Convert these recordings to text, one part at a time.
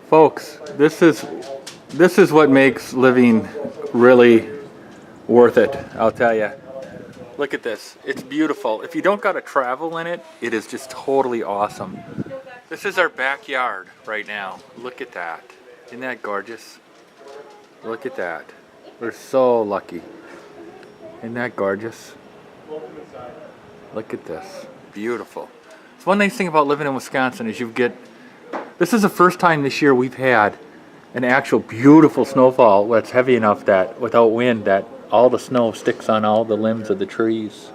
Folks, this is what makes living really worth it, I'll tell you. Look at this. It's beautiful. If you don't got to travel in it, it is just totally awesome. This is our backyard right now. Look at that. Isn't that gorgeous? Look at that. We're so lucky. Isn't that gorgeous? Look at this. Beautiful. So one nice thing about living in Wisconsin is this is the first time this year we've had an actual beautiful snowfall that's heavy enough that without wind that all the snow sticks on all the limbs of the trees.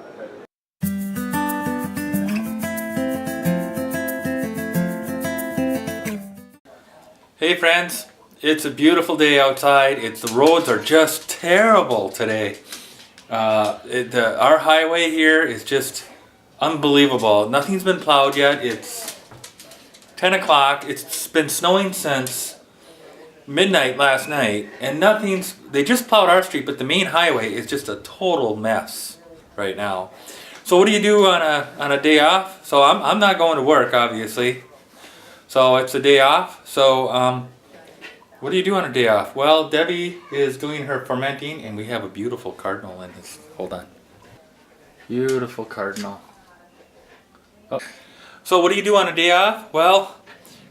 Hey friends, it's a beautiful day outside. The roads are just terrible today. Our highway here is just unbelievable. Nothing's been plowed yet. It's 10 o'clock. It's been snowing since midnight last night, and they just plowed our street, but the main highway is just a total mess right now. So what do you do on a day off? So I'm not going to work, obviously. So it's a day off. So what do you do on a day off? Well, Debbie is doing her fermenting, and we have a beautiful cardinal in this. Hold on. Beautiful cardinal. Oh. So what do you do on a day off? Well,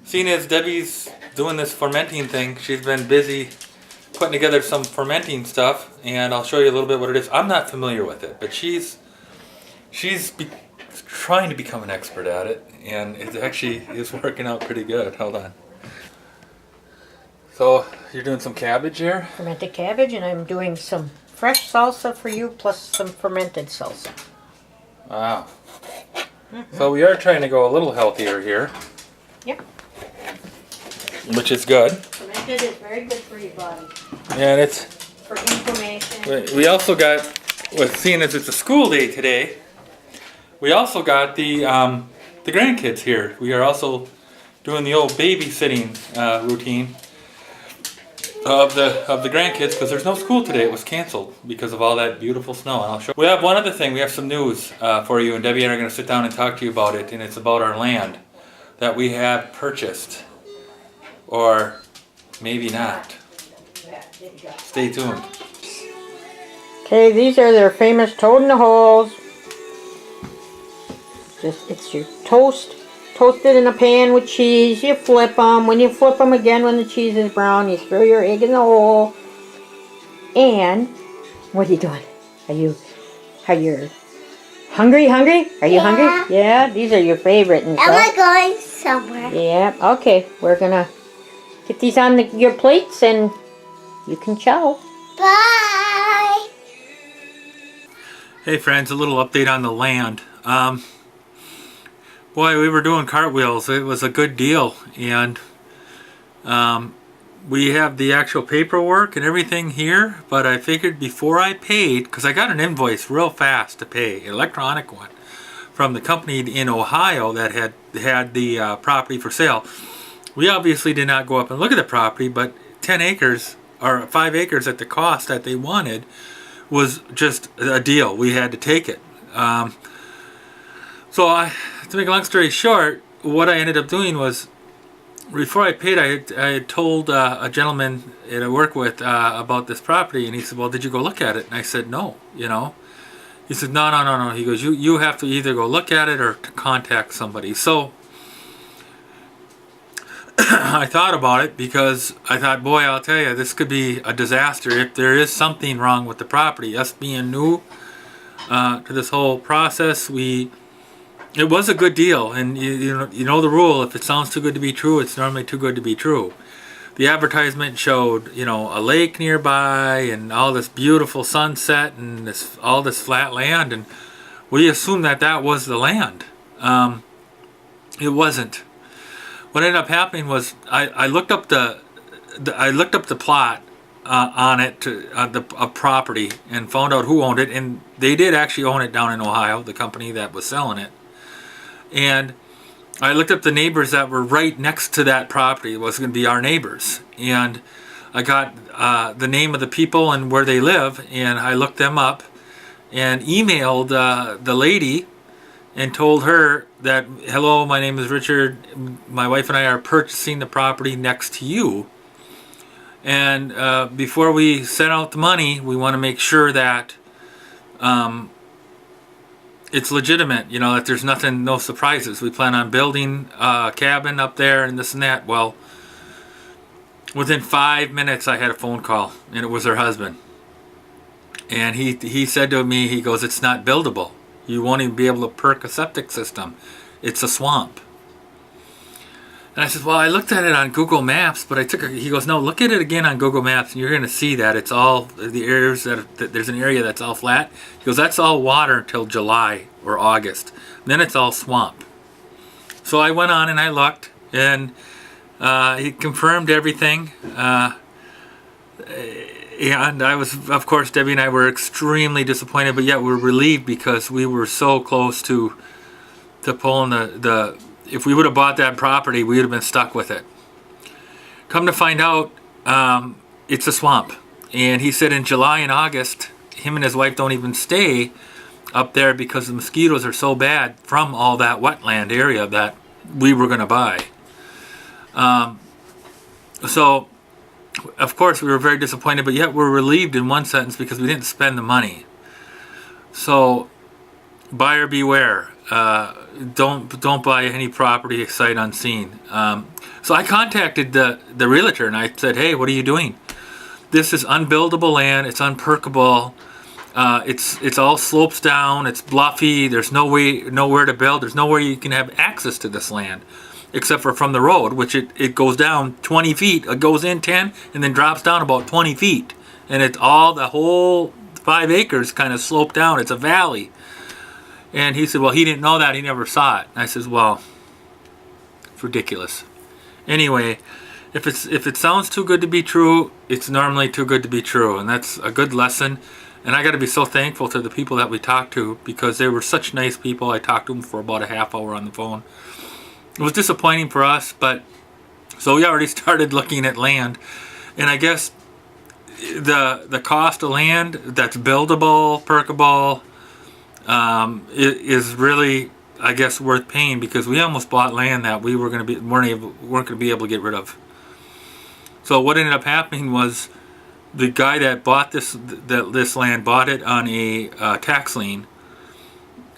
seeing as Debbie's doing this fermenting thing, she's been busy putting together some fermenting stuff, and I'll show you a little bit what it is. I'm not familiar with it, but she's trying to become an expert at it, and it actually is working out pretty good. Hold on. So you're doing some cabbage here? Fermented cabbage, and I'm doing some fresh salsa for you, plus some fermented salsa. Wow. Mm-hmm. So we are trying to go a little healthier here. Yep. Which is good. Fermented is very good for your body. And it's for inflammation. We also got, seeing as it's a school day today, we also got the grandkids here. We are also doing the old babysitting routine of the grandkids because there's no school today. It was canceled because of all that beautiful snow. And I'll show. We have one other thing. We have some news for you, and Debbie and I are going to sit down and talk to you about it. And it's about our land that we have purchased, or maybe not. Stay tuned. Okay, these are their famous toad in the holes. It's your toasted in a pan with cheese. You flip them. When you flip them again, when the cheese is brown, you throw your egg in the hole. And what are you doing? Are you hungry? Are you hungry? Yeah, these are your favorite. And Am I going somewhere? Yeah. Okay, we're gonna get these on your plates, and you can chow. Bye. Hey friends, a little update on the land. Boy, we were doing cartwheels. It was a good deal, and we have the actual paperwork and everything here, but I figured before I paid, because I got an invoice real fast to pay, an electronic one, from the company in Ohio that had the property for sale. We obviously did not go up and look at the property, but 10 acres, or 5 acres at the cost that they wanted, was just a deal. We had to take it. To make a long story short, what I ended up doing was, before I paid, I had told a gentleman that I work with about this property, and he said, well, did you go look at it? And I said, no, He said, no. He goes, you have to either go look at it or to contact somebody. So I thought about it, because I thought, boy, I'll tell you, this could be a disaster if there is something wrong with the property. Us being new to this whole process, it was a good deal, and you know the rule. If it sounds too good to be true, it's normally too good to be true. The advertisement showed, a lake nearby and all this beautiful sunset and all this flat land, and we assumed that was the land. It wasn't. What ended up happening was I looked up the plot on it, a property, and found out who owned it, and they did actually own it down in Ohio, the company that was selling it. And I looked up the neighbors that were right next to that property. It was going to be our neighbors. And I got the name of the people and where they live, and I looked them up and emailed the lady and told her that, hello, my name is Richard. My wife and I are purchasing the property next to you. And before we send out the money, we want to make sure that it's legitimate, you know, that there's nothing, no surprises. We plan on building a cabin up there and this and that. Well, within 5 minutes, I had a phone call, and it was her husband. And he said to me, he goes, it's not buildable. You won't even be able to perk a septic system. It's a swamp. And I said, well, I looked at it on Google Maps, but he goes, no, look at it again on Google Maps, and you're going to see that it's all, the areas that there's an area that's all flat. He goes, that's all water until July or August. Then it's all swamp. So I went on and I looked, and he confirmed everything. And I was, of course, Debbie and I were extremely disappointed, but yet we're relieved because we were so close to pulling the if we would have bought that property, we would have been stuck with it. Come to find out, it's a swamp. And he said in July and August, him and his wife don't even stay up there because the mosquitoes are so bad from all that wetland area that we were going to buy. So, of course, we were very disappointed, but yet we're relieved in one sentence because we didn't spend the money. So, buyer beware. Don't buy any property sight unseen. So I contacted the realtor and I said, hey, what are you doing? This is unbuildable land. It's unperkable. It's all slopes down. It's bluffy. There's nowhere to build. There's nowhere you can have access to this land, except for from the road, which it goes down 20 feet. It goes in 10 and then drops down about 20 feet. And it's all, the whole 5 acres kind of sloped down. It's a valley. And he said, well, he didn't know that. He never saw it. I says, well, it's ridiculous. Anyway, if it sounds too good to be true, it's normally too good to be true. And that's a good lesson. And I got to be so thankful to the people that we talked to because they were such nice people. I talked to them for about a half hour on the phone. It was disappointing for us, but so we already started looking at land. And I guess the cost of land that's buildable, perkable, is really, I guess, worth paying because we almost bought land that we weren't going to be able to get rid of. So what ended up happening was the guy that bought this land bought it on a tax lien,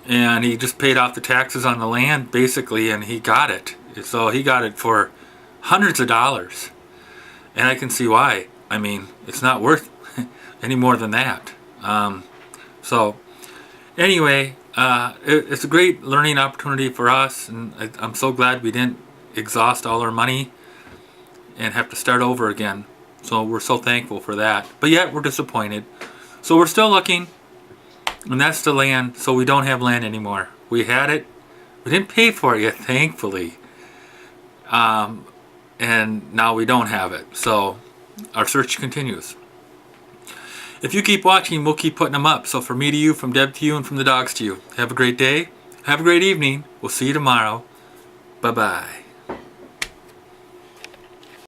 and he just paid off the taxes on the land basically, and he got it. So he got it for hundreds of dollars, and I can see why. I mean, it's not worth any more than that. So. Anyway, it's a great learning opportunity for us, and I'm so glad we didn't exhaust all our money and have to start over again. So we're so thankful for that. But yet we're disappointed. So we're still looking, and that's the land. So we don't have land anymore. We had it. We didn't pay for it yet, thankfully. And now we don't have it. So our search continues. If you keep watching, we'll keep putting them up. So from me to you, from Deb to you, and from the dogs to you. Have a great day. Have a great evening. We'll see you tomorrow. Bye-bye.